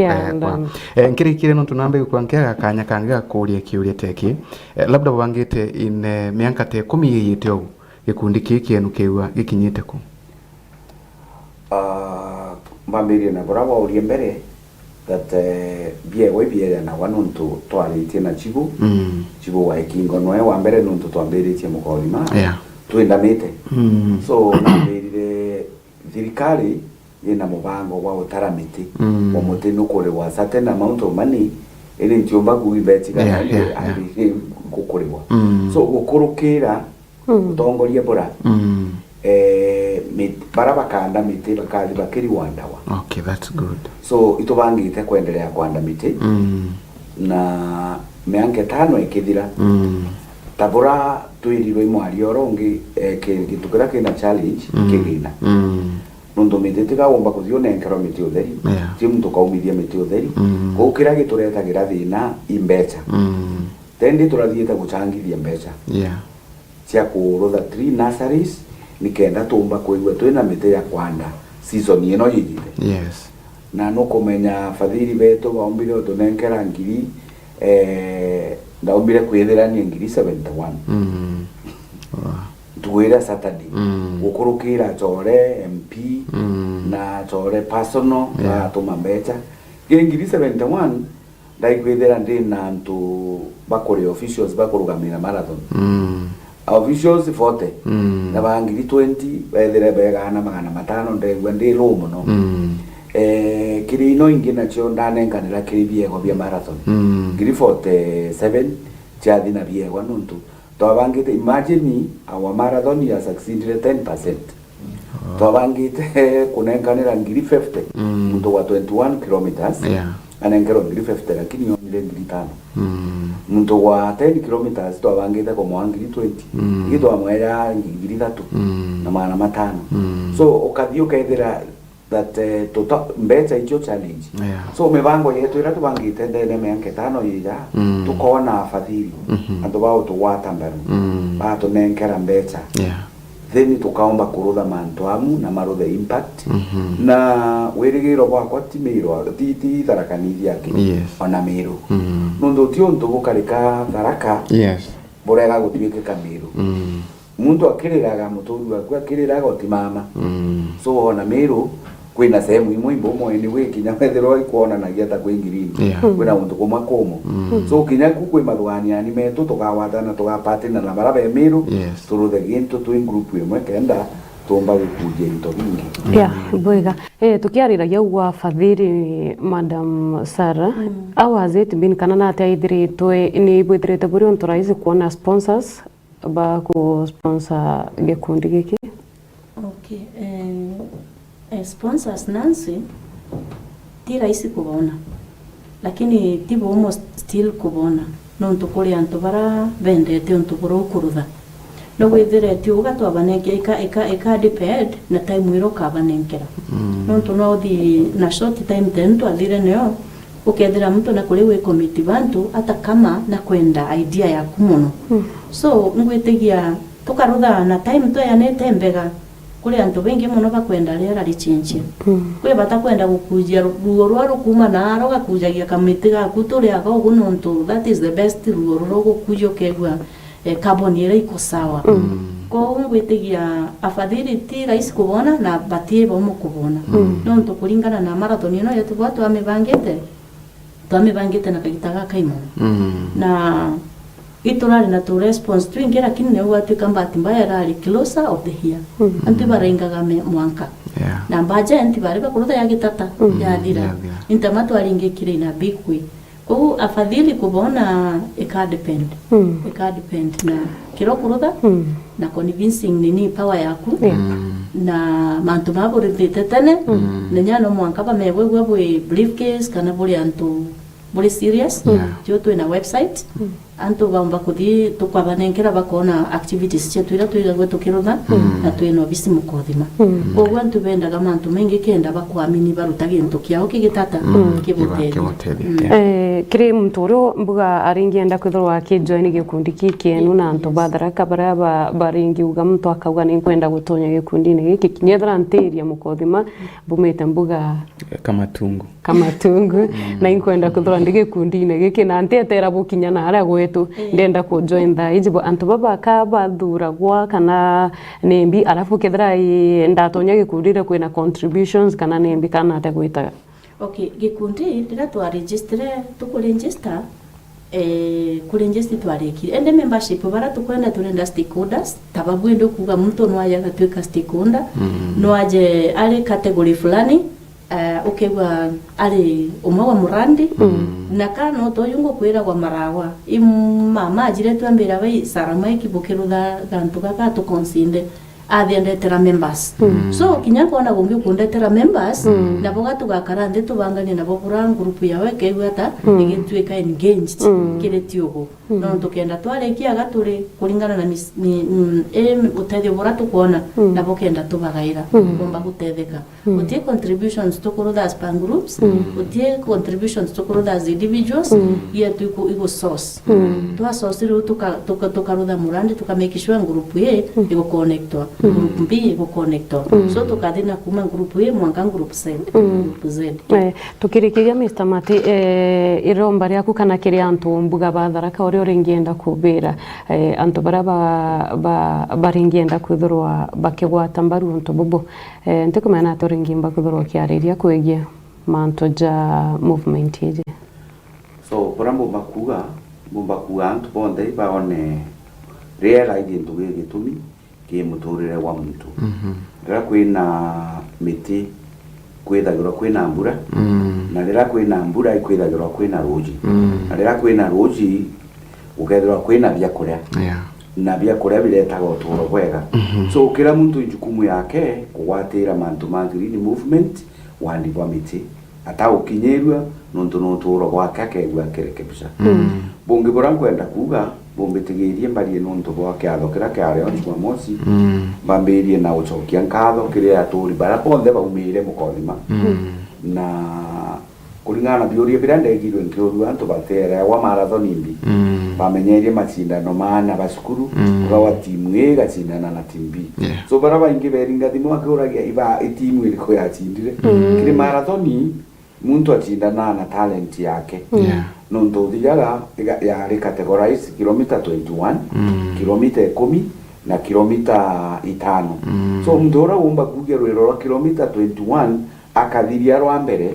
nkirikire no tunambe kwankega kanya kanga kuria kiuria teki labda bangite in mianka te 10 yiyite ogu gikundi kiki enu kiwa gikinyite ku mbambirie na bora urie mbere that bie na wanuntu twaritie na chibu wa ikingo noe wa mbere nuntu twambiritie mukolima twendamite so nambirire thirikari ina mubango wa utaramiti wa muti nukuri wa certain amount of money ili ntiomba guibeti kana ali gukuriwa so gukurukira utongoria bora bara bakanda miti bakazi bakiri wandawa. Okay, that's good. So itubangite kuendelea kwanda miti na meanke 5 ikithira tabura twiriro imwari orongi kitukira kina challenge kigina nundu miti tigawomba kuthionenkero miti utheri ti muntu kaumithia miti utheri gukira gituretagira thina imbecha tendi turathiete guchangithia mbecha cia kurutha tree nurseries nikenda tumba kuigwa twina miti ya kwanda season ino yigite na no kumenya fadhili beto baombire tunenkera ngiri ndaombire kwithirania ngiri 71 tuwira Saturday gukurukira chore MP na chore personal na tumambecha ngiri 71 ndaikwithira ndina ntu bakore officials bakurugamira marathon officials 40 na bangiri 20 baithire begana 500 ndegwa ndi room no kiri ino ingi na chio ndanenganira kiri biego bia marathon ngiri 47 chathi na biego nuntu twabangite imagine our marathon ya succeeded 10% twabangite kunenganira ngiri 50 muntu wa 21 kilometers anengero ngiri 50 lakini yo ngiri 5 muntu wa 10 kilometers twabangite ko mwangiri 20 ngito amwera ngiri 3 na maana 5 so ukathio kaithira that total mbecha icho challenge so mibango yetu ira tubangite ndene mianke 5 yija tukona afadhili andu bao tuwata mbaru ba tunenkera mbecha then tukaomba kurutha mantu amu na maruthe impact na wirigiro bwakwa timiro titi tharakanithia ki ona miru nundu tio ntubukarika tharaka burega gutwike kamiru muntu akiriraga mutundu akwa akiriraga otimama so ona miru kwina sehemu imwe imbomo ni wiki nyamethero ikuona na giata kwingirini kwina muntu kumwa komo so kinya kukwe maruani ani metu tukawatana tukapatina na barabe miru turuthe gintu twin group imwe kenda tumba gukuje into bingi boiga tukiariragia ugwa fadhili Madam Sarah how has it been kana na taithirite ni ibwithirite buri onto raisi kuona sponsors ba ku sponsor gikundi giki sponsors Nancy ti rahisi kubona lakini ti bomo still kubona nonto kuri antu bara vendete onto buru kurutha no withire ti uga twabanenge ika depend na time iro kabanengera nontu no thi na short time then twathire neo ukethira mtu na kuri we committee bantu hata kama na kwenda idea yaku muno so ngwitigia tukarutha na time twayanete mbega kuri antu bengi muno bakwenda rera richinchi kwe bata kwenda gukujia ruo rwa kuma na aro gakujagia kamiti gaku turi aga ugu nontu that is the best ruo rwo gukujo kegwa carbon ira iko sawa ko ngwitigia afadhili ti rais kubona na batie bomo kubona nontu kuringana na marathon ino yetu watu amebangite na kagitaga kaimo na iturari na tu response twingi lakini ne watu kamba timbaya rari closer of the here anti barengaga mwanka na baje anti bari bakuruta ya gitata ya dira intamatu aringekire na big way ko afadhili kubona eka depend na kiro kuruta na convincing nini power yaku na mantu mabo ritetene nenyano mwanka ba mewe bwe briefcase kana buli antu buli serious jo tu na website antu bamba kuthi tukwabanengera bakona activities chetu ira tuiga gwetu kirutha na twino bisi mukothima ko gwantu benda kama antu mengi kenda bakwamini barutage into kiao kigitata kibuteri kiri mtoro mbuga aringienda kwithirwa ki join gikundi kikienu na antu batharaka bara baringi uga mtu akauga ni kwenda gutonya gikundi-ini giki kinyethra ntiria mukothima bumite mbuga kamatungu na inkwenda kwithirwa ndi gikundi-ini giki na ntetera bukinya na aria gwetu ndenda ku join tha ijibo antu baba ka bathuragwa kana nembi alafu kethira ndatonya gikundi-ire kwina contributions kana nembi kana ate gwitaga okay gikundi ndira twa register tukuregister kuregister twarekire ende membership bara tukwenda turenda stakeholders tababwendo kuga mtu no aya gatwika stakeholder no aje ale category fulani ukegwa ali umwe wa murandi na kana to yungo kwera kwa marawa imama ajire twambira bai sarama ikibukirutha gantu kaka to consinde athiendetera members so kinya kona gumbi kundetera members na boga tugakara ndi tubangani na bogura group yawe keigwata igitweka engaged kire tiugo no tukenda twarekia gaturi kuringana na utethio bora tukona na bokenda tubagaira bomba gutetheka utie contributions tukuruda as pan groups utie contributions tukuruda as individuals yetu iko source twa source ru tukaruda murandi tukamake sure group ye iko connectwa group B iko connectwa so tukathina kuma group ye mwanga group Z tukirikiria Mr. Mati iromba riaku kana kiri antu mbuga batharaka uri ringienda kubira antu bara baringienda kwithirwa bakigwata mbaru antu bobo ntikumena ati ringimba kwithirwa kiariria kwigia mantu ja movement ije so kurambo bakuga antu bonde baone rera idintu gitumi ki muturire wa muntu rera kwina miti kwithagirwa kwina mbura na rera kwina mbura ikwithagirwa kwina ruji na rera kwina ruji ukethirwa kwina bia kuria na bia kuria biretaga uturo bwega so kila muntu jukumu yake kugwatira mantu ma green movement wandibwa miti ata ukinyirwa nontu noturo gwake akegwa kerekebisha bungi bora kwenda kuga bombetigirie mbari nontu bwa kiatho kira kiario njuma mosi bambirie na ucokia nkatho kiria aturi bara ponthe baumire mukothima na kuringana biuria birandegirwe nkiuru antu batera wa marathon imbi bamenyerie macindano mana basukuru kwa timu A gacindana na timu B so bara baingi beringa thimu akuragia iba timu iliko yacindire kiri marathoni muntu acindana na talent yake nontu thigaga ya categorize kilomita 21 kilomita 10 na kilomita 5 so muntu ora umba kugia rwero rwa kilomita 21 akathiria rwa mbere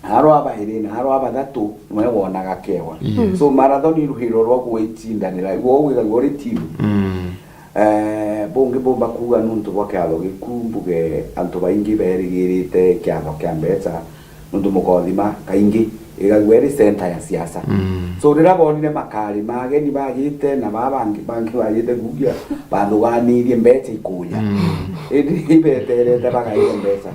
haro abahirina haro abathatu mwe wonaga kewa so marathon iruhiro rwa gwitsindanira wo wiga ngori timu bonge bomba kuga nuntu bwa kiatho gikumbuge antu baingi berigirite kiatho kia mbeca nuntu mukothima kaingi igagweri center ya siasa so rira bonire makari mageni bagite na babangi bagite gugia bathuganirie mbeca ikunya ibeterete bagaire mbeca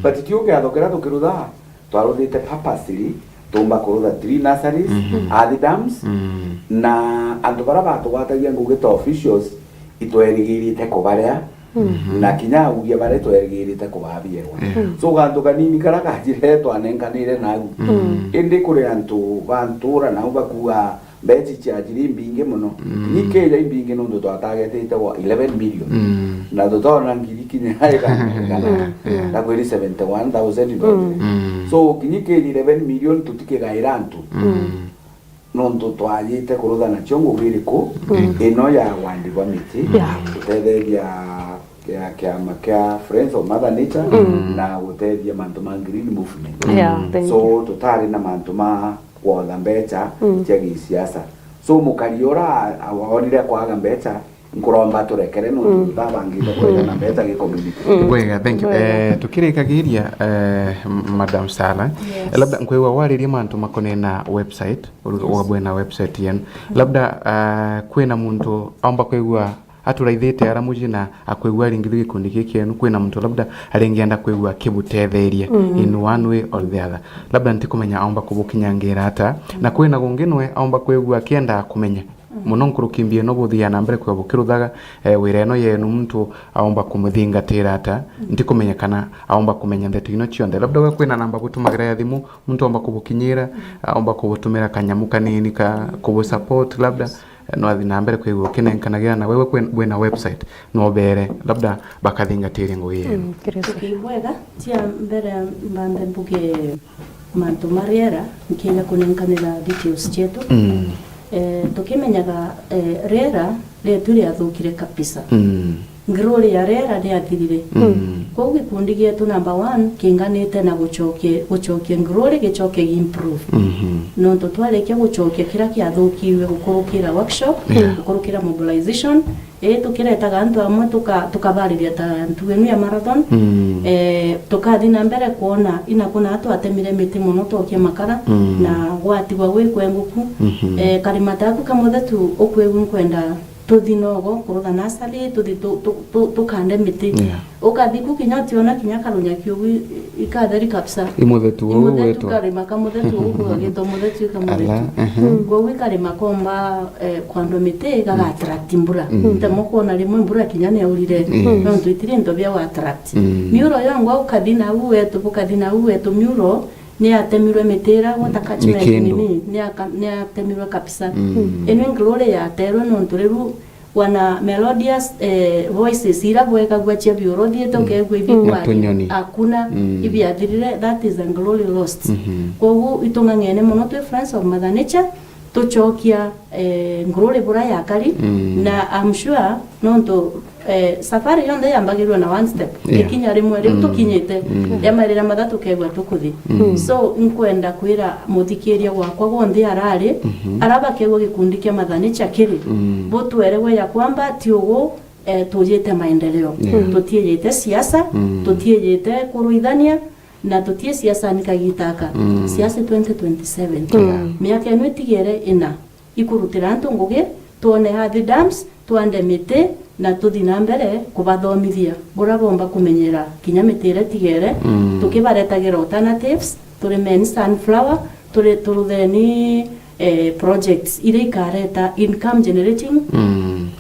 but tio kiatho kira tukirutha twaruthite purposely tumba kurutha tree nurseries early dams na andu bara batugwatagia ngugita officials itwerigirite kubaria na kinya ugia bare twerigirite kubabierwa so gantu kanini kara kajire twanenganire nagu indi kuri antu bantura nau bakuga mbechi ciajiri mbingi muno nikeja imbingi nundu twatagetete wa 11 million na tutona ngiri kinya kana na kweli 71,000 so kinyikeji 11 million tutikegaira antu nundu twajite kuruthana chongo gwiriku ino ya wandi wa miti gutetheria ya kiama kia Friends of Mother Nature na gutethia mantu ma green movement so tutari na mantu ma wotha mbeca cia gisiasa so mukariora awonire kwaga mbeca nkuromba turekere no babangire kwenda na mbeca gi community gwega thank you tukirikagiria Madam Sala labda nkwewa waririe mantu makone na website wabwe na website yen labda kwena muntu amba kwegwa aturaithite aramuji na akwegwa ringithio gikundi giki enu kwena muntu labda arengienda kwegwa kibutetheria in one way or the other labda ntikumenya amba kubukinyangira ata na kwena gunginwe amba kwegwa kienda kumenya muno nkurukimbie no buthia na mbere kwabukiruthaga wira eno yenu muntu aomba kumuthingatira ata ndikumenya kana aomba kumenya ndeto ino cionde labda kwena namba gutumagira ya thimu muntu aomba kubukinyira aomba kubutumira kanyamu kanini ka kubu support labda no athi na mbere kwigwo kinenkanagira na wewe kwena website no bere labda bakathingatire ngo yenu wega tia mbere mbande mbuge mantu mariera nkenya kunenkanira details chetu tukimenyaga rera letu riathukire kabisa ngiruri ya rera riathirire kwa gikundi gietu number 1 kinganite na gucokie ngiruri gicoke improve no tutwalekia gucokia kira kiathukiwe gukurukira workshop gukurukira mobilization tukiretaga antu amwe tukabariria ta antu enu ya marathon tukathi na mbere kuona ina kuna atu atemire miti muno tokie makara na gwatigwa gwikwenguku karimataku kamuthetu ukwegun kwenda tuthinogo kurutha nasali tuthi tukande miti ukathiku kinyoti ona kinya karunya kiugu ikatheri kapsa imuthetu wetu karima kamuthetu ugugito muthetu kamuthetu gwo karima komba kwando miti gaga attract mbura ndemo kuona rimwe mbura kinya ne urire no twitire ndo bya wa attract miuro yangu ukathina uwetu miuro ni atemirwe mitera wata catchment nini ni atemirwe kabisa eno ngirore ya tero no ntureru wana melodious voices ira bweka gwachia biorothie tokegwe ibikwa akuna ibiathirire that is a glory lost kogu itungangene muno twe Friends of Mother Nature tuchokia ngirore bura yakari na I'm sure nonto safari yonde yambagirwa na one step ikinya rimwe ri tukinyite yamarira mathatu kegwa tukuthi so nkwenda kwira muthikiria gwakwa gonthe arari araba kegwa gikundi kia Mother Nature kiri butwerewe ya kwamba tiugo tujite maendeleo tutiejete siasa tutiejete kuruithania na tutie siasa nikagitaka siasa 2027 miaka eno itigere ina ikurutira antu ngugi tuone hathi dams tuande mite na tuthi na mbere kubathomithia burabomba kumenyera kinya mitire tigere tukibaretagira alternatives turi men sunflower turi turutheni projects ile ikareta income generating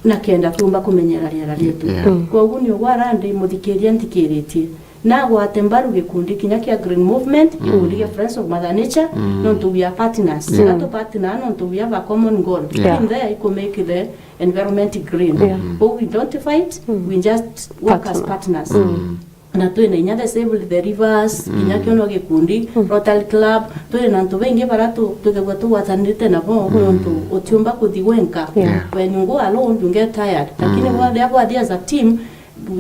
na kenda tumba kumenyera riera rietu koguo ni ugwarandi muthikiria ntikiritie na gwate mbaru gikundi kinya kia green movement gikundi kia Friends of Mother Nature no to be partners to partner no to be a common goal in there to make the environment green but we don't fight we just work as partners na tuene inya save the rivers inya kiono gikundi Rotary Club tuene nantu bengi baratu tukegwa tuwatanite na bo ntu utiumba kuthiwenka when you go alone you get tired lakini wale as a team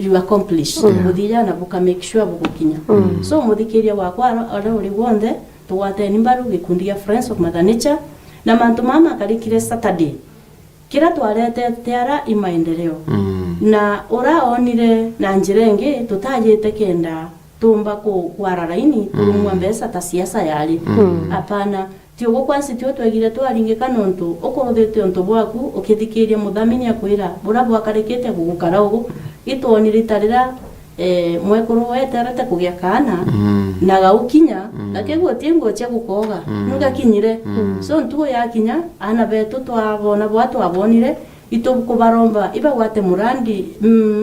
you accomplish muthia na buka make sure bugukinya so muthikiria wakwa ara uri wonde tuwate nimbaru gikundi kia Friends of Mother Nature na mantu mama karikire Saturday kira twarete tiara imaendeleo na uraonire na njirengi tutajite kenda tumba ku kwararaini turumwa mbesa ta siasa yali apana tio gukwansi tio twegire twaringika nontu ukuruthite onto bwaku ukithikiria muthamini akwira burabo akarekete gugukara ugu itwonire tarira mwekuru weterete kugia kana na gaukinya nakegwo tingo cia gukoga nuga kinyire so ntugo ya kinya ana betu twabona bwatu abonire ito kubaromba iba wate murandi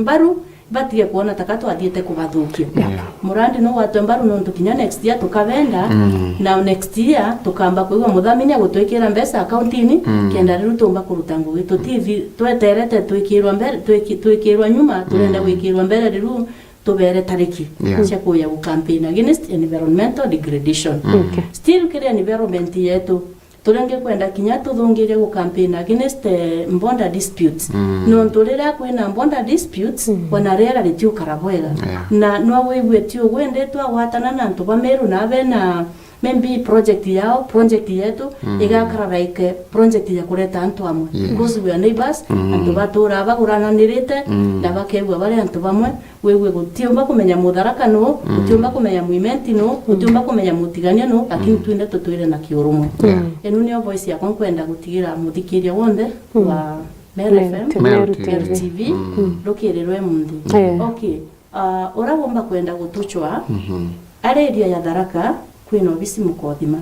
mbaru batige kuona takato athiete kubathukia murandi no watu mbaru no tukinya next year tukavenda na next year tukamba kuigwa muthamini agutwikira mbeca account-ini kenda riru tumba kuruta ngugi tutithi tweterete twikirwa mbere twikirwa nyuma turenda gwikirwa mbere riru tubere tariki cia kuya ku campaign against environmental degradation still kire environment yetu turenge kwenda kinya tuthungire ku campaign against border disputes no nturira kwina border disputes wana rera ritiukara bwega na no wewe tio gwendetwa watana na ntu bameru na bena maybe project yetu igakara like project ya kureta antu amwe because we are neighbors antu batura bagurananirite na bakebwa bari antu bamwe wewe gutiumba kumenya mutharaka no gutiumba kumenya muimenti no gutiumba kumenya mutigania no lakini twinde tutwire na kiurumo enu ni voice ya kwenda gutigira muthikiria wonde wa Meru FM Meru TV rukirirwe mundi okay uragomba kwenda gutuchwa areria ya Tharaka kwina obisi mukothima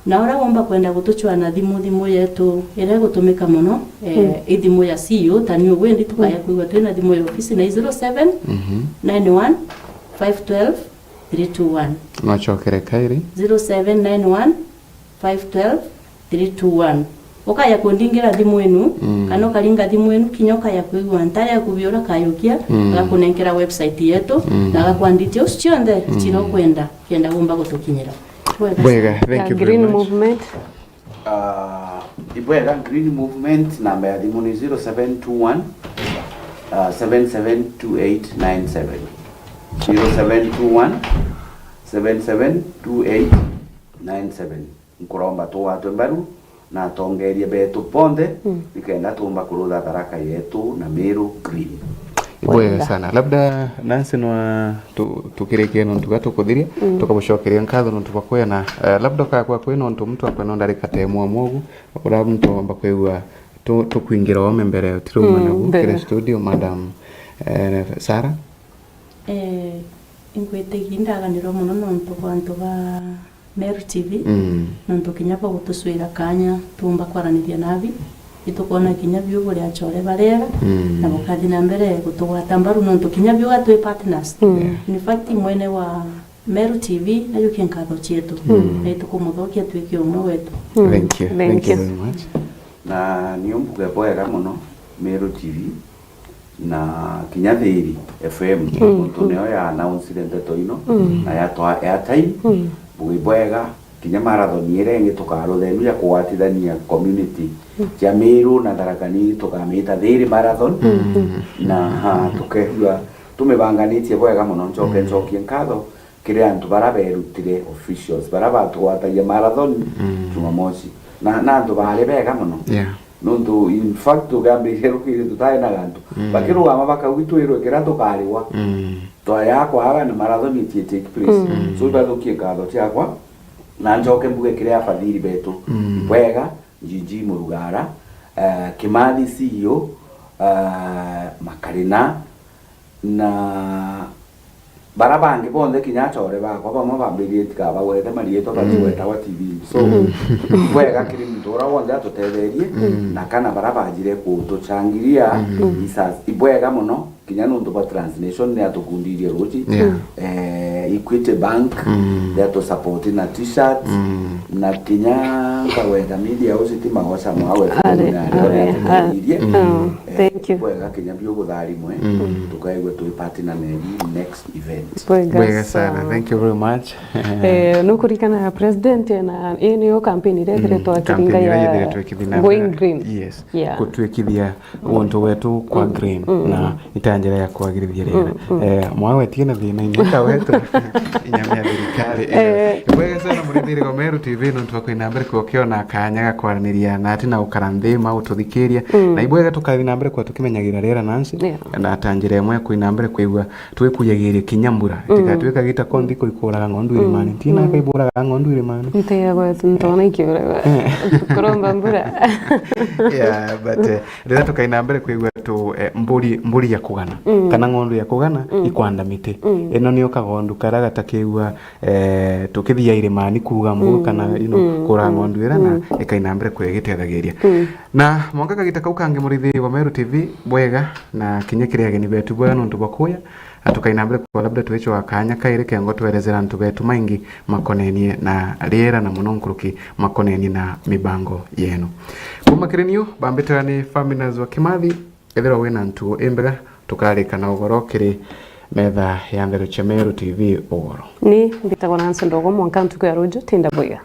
na uragomba kwenda gutuchwa na thimu yetu ira gutumika muno ithimu ya CEO tani wendi tukaya kuigwa twina thimu ya ofisi na 07 91 512 321 Mwachokere Kairi 0791 512 321 ukaya kundingira thimu inu kana karinga thimu inu kinyoka ya kuigwa ntaya ya kubiora kayukia gakunenkera website yetu na gakwandite usichonde chiro kwenda kenda gomba gutukinyira Bwega, thank you very Green much. Movement. Ibwega Green Movement namba ya thimu ni 0721 772897 0721 772897 nkuromba tu watu mbaru na tongeria betu ponde nikenda tumba kurudha Tharaka yetu na Meru Green. Bwega sana. Labda Nancy no tukirekia no tugatukuthiria tukabucokeria nkatho no tubakoya na labda kwa kwino ntu mtu akweno ndarikate mwogu ura mtu amba kwigwa tukwingira ome mbere tiruma nagu kire studio Madam Sarah ingwete gindaganiro muno nontu bantu ba Meru TV nontu kinyapa gutuswira kanya tumba kwaraniria nabi itukona kinya byo buri achore barera na bukadi na mbere gutugwata mbaru nontu kinya byo gatwe partners in fact mwene wa Meru TV na yuke nkatho chietu na itukumuthokia twiki umwe wetu. Thank you very much. Na niombuge bwega muno Meru TV na kinya Thiri FM muntu neo ya announce ndeto ino na ya twa airtime bwega kinya marathon irenge tukaruthenu ya kuwatithania community ya Meru na Tharaka ni tukamita Thiri marathon na tukehua tumebanganitie bwega muno ncokie nkatho kire antu baraberutire officials barabatwatagia marathon Jumamosi na antu bari bega muno nundu in fact tugambirie rukiri tutai na gantu bakirugama bakagwitwirwe kira tukariwa to yakwa haga na marathon itie take place so bathukie nkatho ciakwa na njoke mbuge kire afadhili betu bwega Gigi Murugara Kimathi CEO Makarina na barabange bonde kinyachore bakwa bamwe bambirie tikaba wete marieto batweta wa TV so bwega kiri mtora wonde atutetherie na kana barabajire kutuchangiria isas ibwega muno kinya nundu ba translation ne atukundirie roji Equity Bank ya support na t-shirt na kinya kawega media usitima gosa mwawe thank you bwega kinya byo gutharimwe tukaigwe tu partner na next event bwega sana thank you very much nukurikana president na ino campaign ile to akiringa ya going green yes kutwekithia wonto wetu kwa green na itanjira ya kwagirithia rera mwawe tina thina ineka wetu inyamya thirikari bwega sana murithiri go Meru TV no twakwina mbere kukiona kanya gakwaraniria na ati na ukaranthima ututhikiria na ibwega tukathina mbere kwa tukimenyagira rera Nancy na tanjira imwe kwina mbere kwigwa twikuyagiria kinyambura tikatweka gita konthi kuikuraga ngondu irimani tina kaiburaga ngondu irimani nteya gwetu ntona ikiura kuromba mbura but rera tukaina mbere kwigwa tu mburi ya kugana kana ng'ondu ya kugana ikwanda miti ino niyo kagondu kara gatakiwa tukithia iremani kuga mbu kana kura ng'ondu ira na ikaina mbere kwegiteithagiria na mwanga kagita kau kangi murithi wa Meru TV bwega na kinyekire ageni betu bwega nuntu bakuya atukaina mbere kwa labda tuwecho akanya kaire kengo tuelezera ntu betu maingi makonenie na riera na muno nkuruki makonenie na mibango yenu kumakirenio bambetera ni Faminas wa Kimathi ethera wena ntu embega tukarika na ugoro kiri metha ya Meru TV ugoro ni ngitagwa Nancy Ndogo mwanka ntuko ya ruju tinda bwega